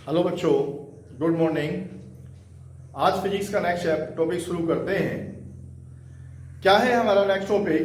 Hello बच्चों, good morning. आज physics का नेक्स्ट टॉपिक शुरू करते हैं। क्या है हमारा नेक्स्ट टॉपिक?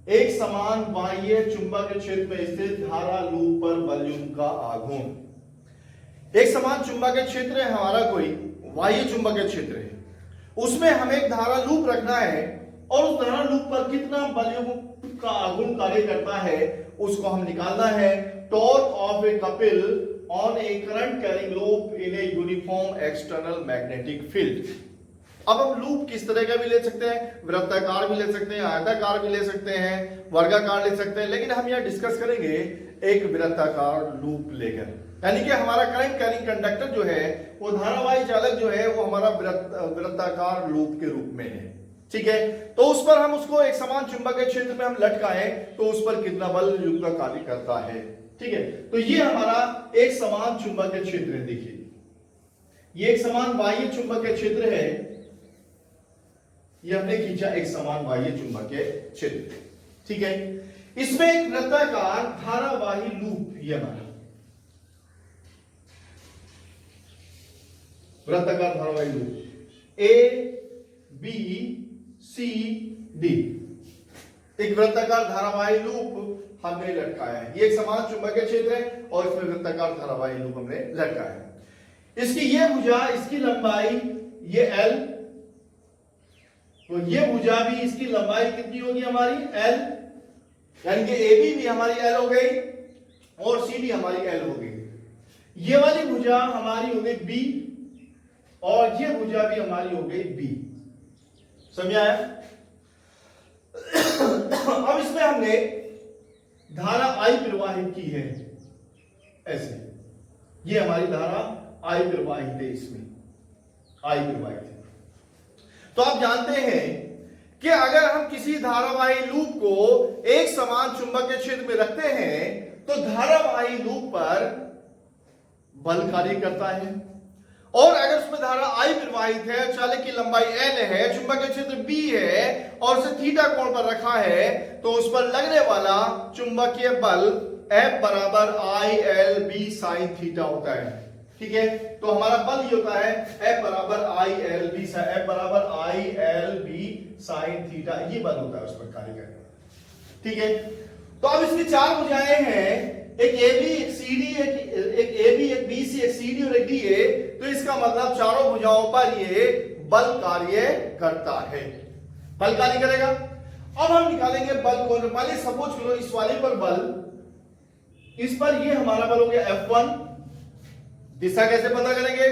एक समान बाह्य चुंबकीय क्षेत्र में स्थित धारा लूप पर वॉल्यूम का आघूर्ण। एक समान चुंबकीय क्षेत्र है हमारा, कोई बाह्य चुंबकीय क्षेत्र है, उसमें हमें एक धारा लूप रखना है और उस धारा लूप पर कितना वॉल्यूम का आघूर्ण कार्य करता है उसको हम निकालना है। Torque of A Kapil on a current carrying loop in a uniform external magnetic field। अब हम लूप किस तरह का भी ले सकते हैं, वृत्ताकार भी ले सकते हैं, आयताकार भी ले सकते हैं, वर्गाकार ले सकते हैं, लेकिन हम यहाँ डिस्कस करेंगे एक वृत्ताकार लूप लेकर। यानी कि हमारा करंट कैरिंग कंडक्टर जो है वो धारावाही चालक जो है वो हमारा वृत्ताकार लूप के रूप में है। ठीक है, तो उस पर हम उसको एक समान चुंबकीय क्षेत्र में हम लटकाएं तो उस पर कितना बल लूप का कार्य करता है। ठीक है, तो ये हमारा एक समान चुंबकीय क्षेत्र है। देखिए, ये एक समान बाह्य चुंबकीय क्षेत्र है, ये हमने खींचा एक समान बाह्य चुंबकीय क्षेत्र। ठीक है, इसमें एक वृत्ताकार धारावाही लूप, ये हमारा वृत्ताकार धारावाही loop A B C D, एक वृत्ताकार धारावाही लूप हमने लटकाया है। ये एक समान चुंबकीय क्षेत्र है और इसमें वृत्ताकार धारावाही लूप हमने लटकाया है। इसकी ये भुजा, इसकी लंबाई ये L, तो ये भुजा भी, इसकी लंबाई कितनी होगी हमारी L, यानी कि AB भी हमारी L हो गई और CD हमारी L हो गई। ये वाली भुजा हमारी हो गई B और ये भुजा भी हमारी हो गई B। समझ आया? अब इसमें हमने धारा I प्रवाहित की है, ऐसे ये हमारी धारा I प्रवाहित है, इसमें I प्रवाहित है। तो आप जानते हैं कि अगर हम किसी धारावाही लूप को एक समान चुंबकीय क्षेत्र में रखते हैं तो धारावाही लूप पर बल कार्य करता है, और अगर उसमें धारा I प्रवाहित है, चालक की लंबाई L है, चुंबकीय क्षेत्र B है और उसे थीटा कोण पर रखा है, तो उस पर लगने वाला चुंबकीय बल F बराबर ILB साइन थीटा होता है। ठीक है, तो हमारा बल ये होता है F बराबर ILB साइन थीटा, ये बल होता है उस पर कार्य करने वाला। ठीक है, तो अब इसकी चार भुजाएं हैं, एक AB, एक CD, एक AB, एक BC, एक CD और एक DA। तो इसका मतलब चारों भुजाओं पर ये बल कार्य करता है, बल कार्य करेगा। अब हम निकालेंगे बल को। पहले सपोज करो इस वाले पर बल, इस पर ये हमारा बल हो गया F1। दिशा कैसे पता करेंगे?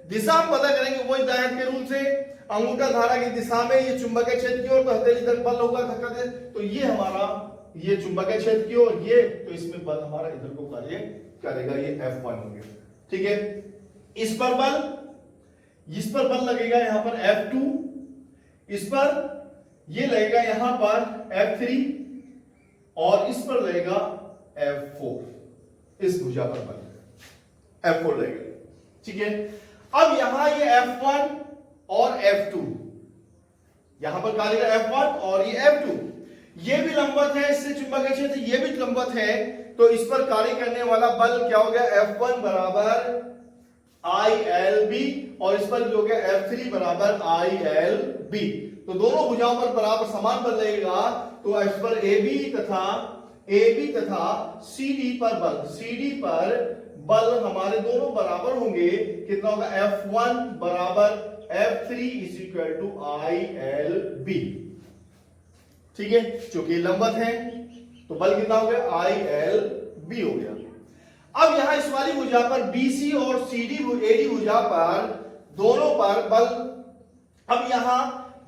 दिशा हम पता करेंगे वही दाएं के रूल से, अंगूठा धारा की दिशा में ये चुंबकीय क्षेत्र की ओर, तो हथेली तक बल होगा धक्का दे, तो ये हमारा ये चुंबकीय क्षेत्र की ओर, ये तो इसमें बल हमारा इधर को कार्य करेगा, ये F1 हो गया। ठीक है, इस पर बल लगेगा यहां पर F2, इस पर ये लगेगा यहां पर F3 और इस पर लगेगा F4, इस भुजा पर बल F4 लगेगा। ठीक है, अब यहां ये F1 और F2, यहां पर कार्य करेगा F1 और ये F2, ये भी लंबवत है इससे चुंबकीय क्षेत्र, ये भी लंबवत है, तो इस पर कार्य करने वाला बल क्या हो गया? F1 बराबर ILB और इस पर भी हो गया F3 बराबर ILB। तो दोनों भुजाओं पर बराबर समान बल लगेगा, तो इस पर AB तथा CD पर बल हमारे दोनों बराबर होंगे। कितना होगा? F1 बराबर F3 is equal to ILB। ठीक है, चूंकि लंबवत है तो बल कितना हो गया? ILB हो गया। अब यहां इस वाली भुजा पर BC और AD भुजा पर दोनों पर बल, अब यहां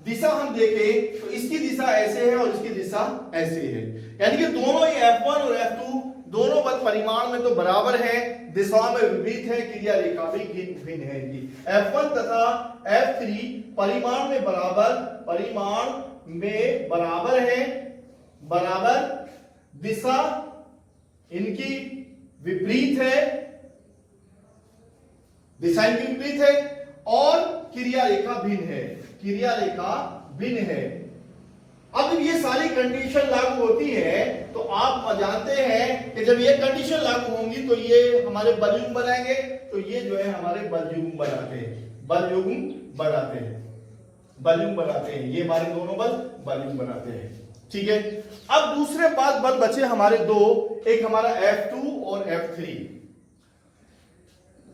दिशा हम देखें तो इसकी दिशा ऐसे है और इसकी दिशा ऐसे है, यानी कि दोनों ही F1 और F2 दोनों बल परिमाण में तो बराबर है, दिशा में विपरीत है, क्रिया रेखा भी भिन्न है। F1 तथा F3 परिमाण में बराबर है, बराबर दिशा इनकी विपरीत है, दिशा इनकी विपरीत है और क्रिया रेखा भिन्न है। अब ये सारी कंडीशन लागू होती है तो आप जानते हैं कि जब ये कंडीशन लागू होंगी तो ये हमारे बल युग्म बनाएंगे, तो ये जो है हमारे बल युग्म बनाते हैं, बल युग्म बनाते हैं, बल युग्म बनाते हैं, ये हमारे दोनों बल युग्म बनाते हैं। ठीक है, अब दूसरे बाद बल बचे हमारे दो, एक हमारा F2 और F3,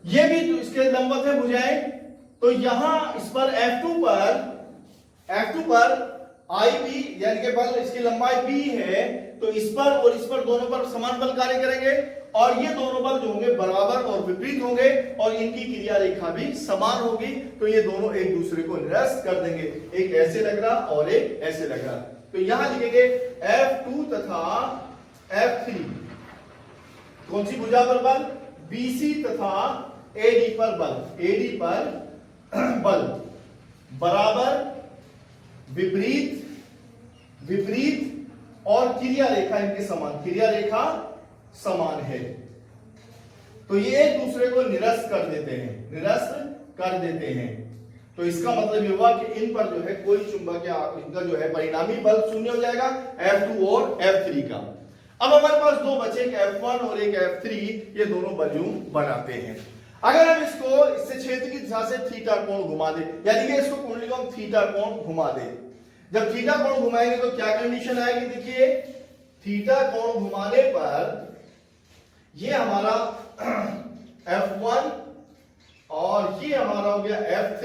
ये भी तो इसके लंबवत है भुजाएं। तो यहां इस पर F2 पर IB यानी कि बल इसकी लंबाई B है, तो इस पर और इस पर दोनों पर समान बल कार्य करेंगे और ये दोनों बल जो होंगे बराबर और विपरीत होंगे और इनकी क्रिया रेखा भी समान होगी, तो ये दोनों एक दूसरे को निरस्त कर देंगे, एक ऐसे लग रहा और एक ऐसे लग रहा। तो यहां लिखेंगे F2 तथा F3 कौन सी भुजा पर बल, BC तथा AD पर बल बराबर विपरीत और क्रिया रेखा इनके समान, क्रिया रेखा समान है, तो ये एक दूसरे को निरस्त कर देते हैं। तो इसका मतलब ये हुआ कि इन पर जो है कोई चुंबक या इनका जो है परिणामी बल शून्य हो जाएगा F2 और F3 का। अब हमारे पास दो बचे, एक F1 और एक F3, ये दोनों बल युग्म बनाते हैं। अगर हम इसको इससे क्षेत्र की दिशा से थीटा कोण घुमा दे, यानी कि इसको कुंडली को हम थीटा कोण घुमा दे, जब थीटा कोण घुमाएंगे तो क्या कंडीशन आएगी, देखिए थीटा कोण घुमाने पर ये हमारा F1 और ये हमारा हो गया F3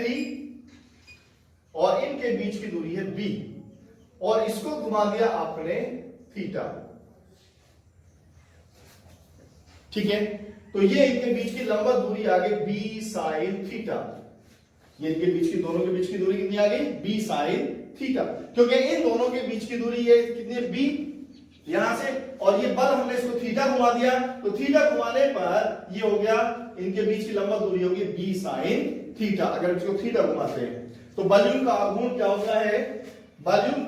और इनके बीच की दूरी है B और इसको घुमा दिया आपने थीटा। ठीक है, तो ये इनके बीच की लंबवत दूरी आ गई B sin थीटा, ये इनके बीच की दोनों के बीच की दूरी कितनी आ गई, B sin थीटा, क्योंकि इन दोनों के बीच की दूरी ये कितनी है B यहां से, और ये बल हमने इसको थीटा घुमा दिया, तो थीटा घुमाने पर ये हो गया इनके बीच की लंबवत दूरी होगी B sin थीटा। अगर इसको थीटा घुमाते हैं तो बल युग्म का आघूर्ण क्या होता है, बल युग्म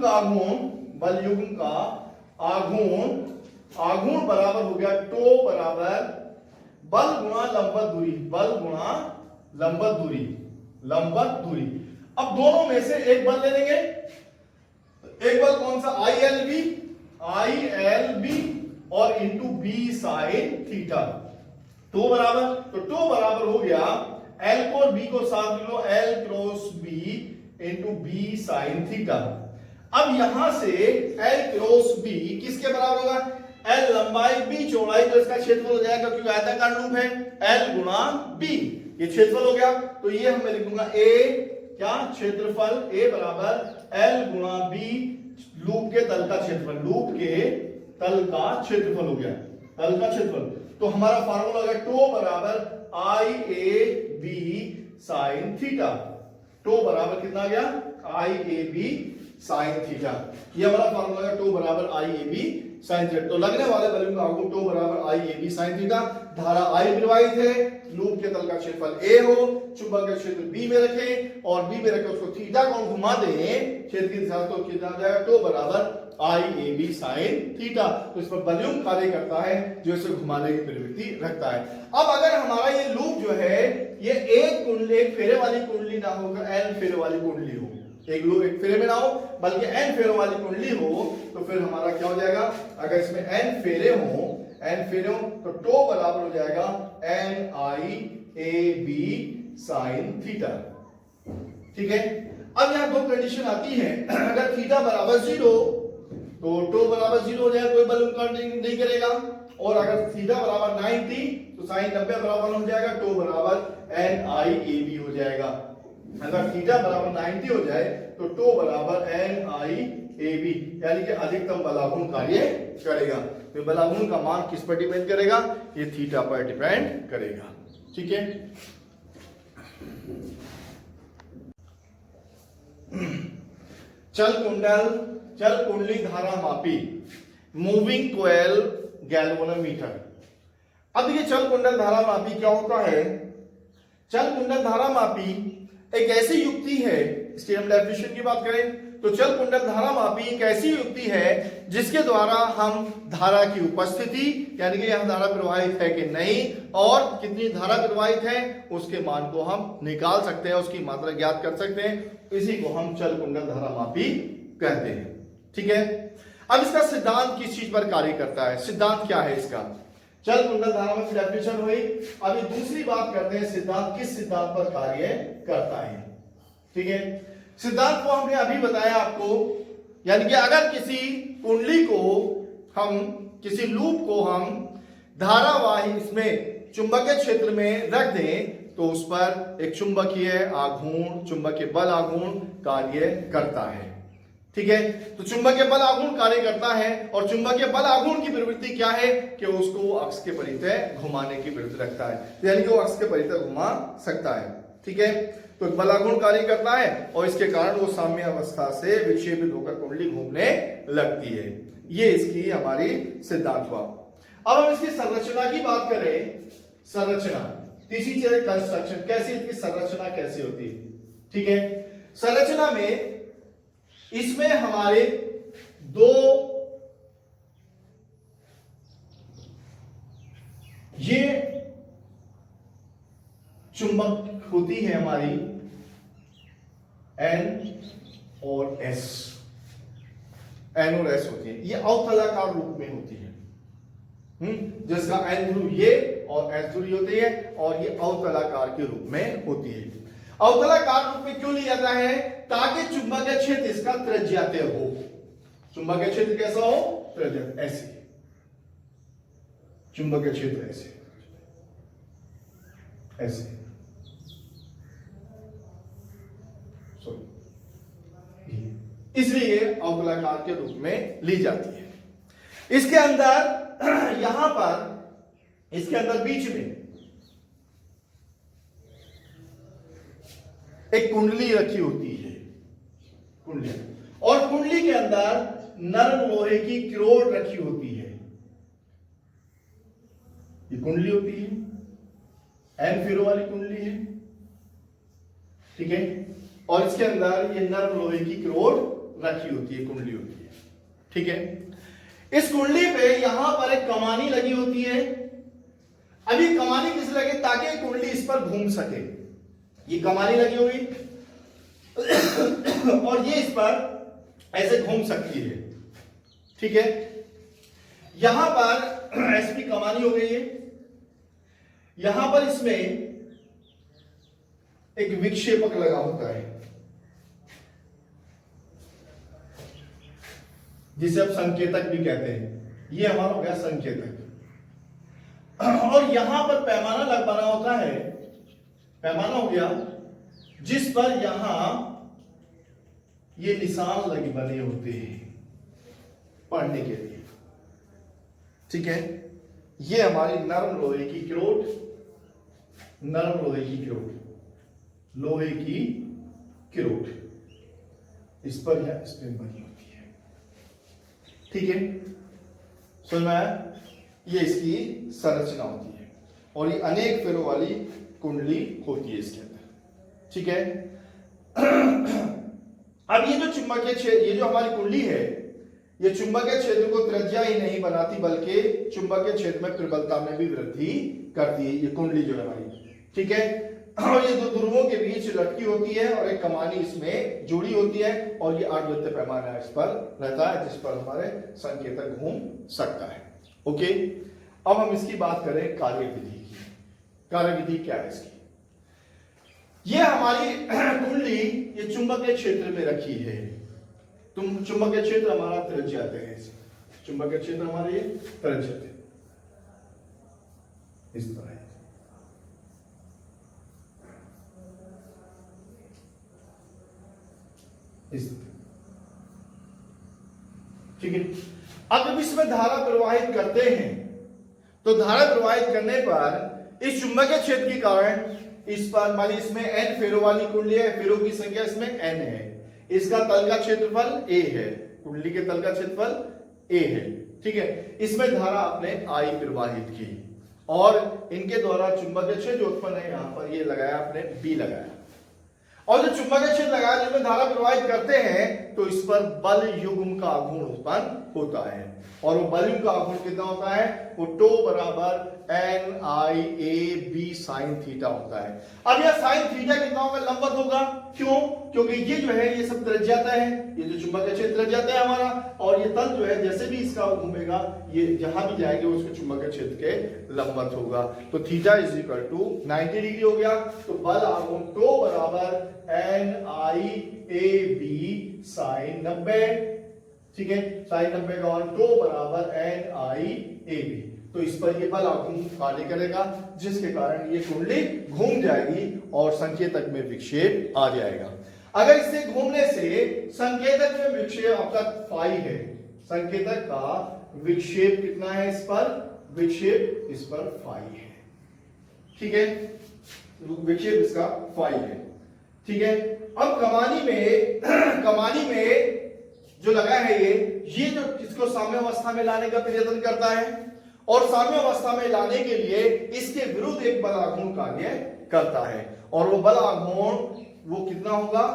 का आघूर्ण बराबर हो गया टो बराबर बल गुणा लंबवत दूरी। अब दोनों में से एक बल ले लेंगे, एक बल कौन सा, ILB और इंटू B sin थीटा, टो बराबर हो गया L को और B को साथ लो, L cross B into B sin theta. अब यहां से L क्रॉस B किसके बराबर होगा, L लंबाई B चौड़ाई, तो इसका क्षेत्रफल हो जाएगा क्योंकि आयताकार लूप है, L गुणा B, ये क्षेत्रफल हो गया। तो ये हम मैं लिखूंगा A क्या क्षेत्रफल, A बराबर L गुणा B लूप के तल का क्षेत्रफल, हो गया तल का क्षेत्रफल। तो हमारा फार्मूला हो गया टो बराबर IAB sin थीटा, टो बराबर कितना आ गया, IAB sin थीटा, ये हमारा फार्मूला है टो बराबर IAB sin थीटा। तो लगने वाले बल का आघूर्ण टो बराबर IAB sin थीटा, धारा I प्रवाहित है, लूप के तल का क्षेत्रफल A हो, चुंबक का क्षेत्र B में रखें और B में रखे उसको थीटा कोण घुमा दें क्षेत्र की दिशा, तो कितना आ जाएगा टो बराबर IAB sin थीटा। तो इस पर बल युग्म कार्य करता है जो इसे घुमाने की प्रवृत्ति रखता है। अब अगर हमारा ये लूप जो है ये एक फेरे वाली कुंडली ना होकर n फेरे वाली कुंडली हो, एक लूप एक फेरे में ना हो बल्कि n फेरों वाली कुंडली हो, तो फिर हमारा क्या हो जाएगा, अगर इसमें n फेरे हो तो टो बराबर हो जाएगा NIAB sin थीटा। ठीक है, अब यहां दो कंडीशन आती है, अगर थीटा बराबर 0 तो टो बराबर 0 हो जाएगा, कोई बल कार्य नहीं करेगा, और अगर थीटा बराबर 90 तो sin 90 बराबर हो जाएगा, टो बराबर NIAB हो जाएगा। अगर थीटा बराबर 90 हो जाए तो टो बराबर NIAB यानी कि अधिकतम बलाघूर्ण कार्य करेगा। तो बलाघूर्ण का मान किस पर डिपेंड करेगा, ये थीटा पर डिपेंड करेगा। ठीक है, चल कुंडली धारा मापी, मूविंग कोयल गैल्वेनोमीटर। अब देखिए चल कुंडल धारा मापी क्या होता है, चल कुंडल धारा मापी एक ऐसी युक्ति है, इसकी हम डेफिनेशन की बात करें तो चल कुंडल धारा मापी एक ऐसी युक्ति है जिसके द्वारा हम धारा की उपस्थिति यानी कि यहां धारा प्रवाहित है कि नहीं और कितनी धारा प्रवाहित है उसके मान को हम निकाल सकते हैं, उसकी मात्रा ज्ञात कर सकते हैं, इसी को हम चल कुंडल धारा मापी कहते हैं। ठीक है, अब इसका सिद्धांत किस चीज पर कार्य करता है, सिद्धांत क्या है इसका? चल कुंडल धारा में डेफिनेशन हुई। अभी दूसरी बात करते हैं, सिद्धांत किस सिद्धांत पर कार्य करता है। ठीक है, सिद्धांत को हमने अभी बताया आपको, यानी कि अगर किसी कुंडली को हम, किसी लूप को हम धारावाही इसमें चुंबकीय क्षेत्र में रख दें तो उस पर एक चुंबकीय आघूर्ण, चुंबकीय बल आघूर्ण कार्य करता है। ठीक है, तो चुंबकीय बल आघूर्ण कार्य करता है और चुंबकीय बल आघूर्ण की प्रवृत्ति क्या है कि उसको अक्ष के परितः घुमाने की प्रवृत्ति रखता है, यानी कि वो अक्ष के परितः घुमा सकता है। ठीक है, तो बल आघूर्ण कार्य करता है और इसके कारण वो साम्य अवस्था से विक्षेपित होकर कुंडली घूमने लगती है। ये इसकी हमारी सिद्धांत हुआ। अब हम इसकी संरचना की बात करें, संरचना, तीसरी चीज कंस्ट्रक्शन, कैसे इसकी संरचना कैसे होती है। ठीक है, संरचना में इसमें हमारे दो ये चुंबक होती है हमारी N और S, N और S होती है, ये अवतलाकार रूप में होती है। जिसका N ध्रुव ये और S ध्रुव होती है और ये अवतलाकार के रूप में होती है। अवतलाकार रूप में क्यों लिया जाता है? ताकि चुंबकीय क्षेत्र इसका त्रिज्यातीय हो। चुंबकीय क्षेत्र कैसा हो? त्रिज्यातीय, ऐसे चुंबकीय क्षेत्र ऐसे ऐसे, इसलिए अवतलाकार के रूप में ली जाती है। इसके अंदर यहां पर, इसके अंदर बीच में एक कुंडली रखी होती है, कुंडली, और कुंडली के अंदर नरम लोहे की किरोड़ रखी होती है। ये कुंडली होती है, एन फेरो वाली कुंडली है। ठीक है, और इसके अंदर ये नरम लोहे की किरोड़ रखी होती है, कुंडली होती है। ठीक है, इस कुंडली पे यहां पर एक कमानी लगी होती है। अभी कमानी किस लगे? ताकि कुंडली इस पर घूम सके। ये कमानी लगी हुई और ये इस पर ऐसे घूम सकती है। ठीक है, यहां पर ऐसी कमानी हो गई है, यहां पर इसमें एक विक्षेपक लगा होता है जिसे आप संकेतक भी कहते हैं। ये हमारा हो गया संकेतक। और यहां पर पैमाना बना होता है, पैमाना हो गया जिस पर यहां ये निशान लगे बने होते हैं पढ़ने के लिए। ठीक है, ये हमारी नरम लोहे की किरोट, नरम लोहे की किरोट, लोहे की किरोट इस पर या इस पर बनी होती है। ठीक है, समझ में आया? ये इसकी संरचना होती है और ये अनेक फेरों वाली कुंडली होती है इसके अंदर। ठीक है, अब ये जो चुंबकीय क्षेत्र, ये जो हमारी कुंडली है, ये चुंबकीय क्षेत्र को त्रिज्या ही नहीं बनाती बल्कि चुंबकीय क्षेत्र में प्रबलता में भी वृद्धि करती है ये कुंडली जो है हमारी। ठीक है, और ये दो ध्रुवों के बीच लटकी होती है और एक कमानी इसमें जुड़ी होती है और ये आवर्त पैमाना इस पर रहता है जिस पर हमारे संकेतक घूम सकता है। ओके, अब हम इसकी बात करें कार्यविधि की। कार्यविधि क्या है इसकी? ये हमारी कुंडली ये चुंबकीय क्षेत्र में रखी है। तुम चुंबकीय क्षेत्र हमारा त्रिज्यातीय है, चुंबकीय क्षेत्र हमारे ये त्रिज्यातीय इस तरह है। ठीक है, अब जब इसमें धारा प्रवाहित करते हैं तो धारा प्रवाहित करने पर इस चुंबकीय क्षेत्र के कारण इस पर, मान लीजिए इसमें n फेरों वाली कुंडली है, फेरों की संख्या इसमें n है, इसका तल का क्षेत्रफल a है, कुंडली के तल का क्षेत्रफल a है। ठीक है, इसमें धारा आपने I प्रवाहित की और इनके द्वारा चुंबकीय क्षेत्र जो उत्पन्न है यहां पर ये लगाया आपने B लगाया, और जो चुंबकीय क्षेत्र लगाया जिसमें धारा प्रवाहित करते हैं तो इस पर बल युग्म का आघूर्ण उत्पन्न होता है। और वो वॉल्यूम का आघूर्ण कितना होता है, वो टो बराबर NIAB साइन थीटा होता है। अब यह साइन थीटा कितना होगा, लंबवत होगा। क्यों? क्योंकि ये जो है ये सब त्रिज्याता है, ये जो चुंबकीय क्षेत्र त्रिज्याता है हमारा, और ये तल जो है जैसे भी इसका घूमेगा ये जहां भी जाएगा उसके चुंबकीय क्षेत्र के लंबवत होगा। तो theta is equal to 90 degree हो गया। तो बल आघूर्ण टो बराबर NIAB साइन 90, ठीक है, साइन 90 का मान टो बराबर NIAB। तो इस पर ये बल आघूर्ण कार्य करेगा जिसके कारण ये कुंडली घूम जाएगी और संकेतक में विक्षेप आ जाएगा। अगर इसे घूमने से संकेतक में विक्षेप आपका फाई है, संकेतक का विक्षेप कितना है, इस पर विक्षेप इस पर फाई है, ठीक है, विक्षेप इसका फाई है, ठीक है। अब कमानी में जो लगा है ये जो इसको साम्य अवस्था में लाने का प्रयत्न करता है और साम्य अवस्था में लाने के लिए इसके विरुद्ध एक बल आघूर्ण कार्य करता है और वो बल आघूर्ण वो कितना होगा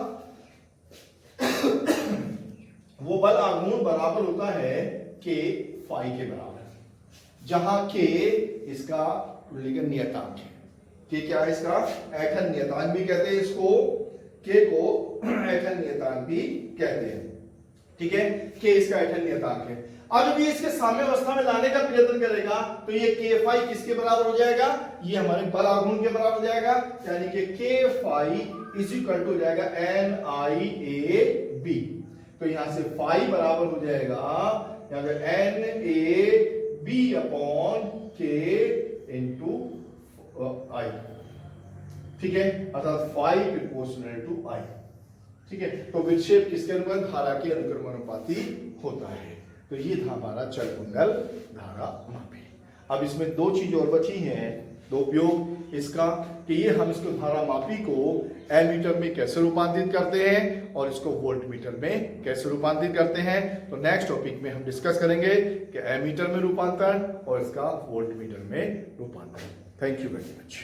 वो बल आघूर्ण बराबर होता है के फाई के बराबर, जहां के इसका नियतांक है। के क्या है, इसका ऐठन नियतांक भी कहते हैं, इसको के को ऐठन नियतांक भी कहते हैं, ठीक है। के इसका ऐठन नियतांक है। अब जब ये इसके साम्य अवस्था में लाने का प्रयत्न करेगा तो ये के फाई किसके बराबर हो जाएगा, ये हमारे बल आघूर्ण के बराबर हो जाएगा, यानी कि के फाई इज इक्वल टू हो जाएगा NIAB। तो यहां से फाई बराबर हो जाएगा यहां पे NAB अपॉन के इंटू आई, ठीक है, अर्थात फाई प्रोपोर्शनल टू आई, ठीक है। तो विक्षेप किसके अनुपात, धारा के अनुक्रमानुपाती होता है। तो ये था हमारा चल कुंडल धारा मापी। अब इसमें दो चीज और बची हैं, दो उपयोग इसका कि ये हम इसको धारा मापी को एमीटर में कैसे रूपांतरित करते हैं और इसको वोल्ट मीटर में कैसे रूपांतरित करते हैं। तो नेक्स्ट टॉपिक में हम डिस्कस करेंगे कि एमीटर में रूपांतरण और इसका वोल्ट मीटर में रूपांतरण। Thank you very much.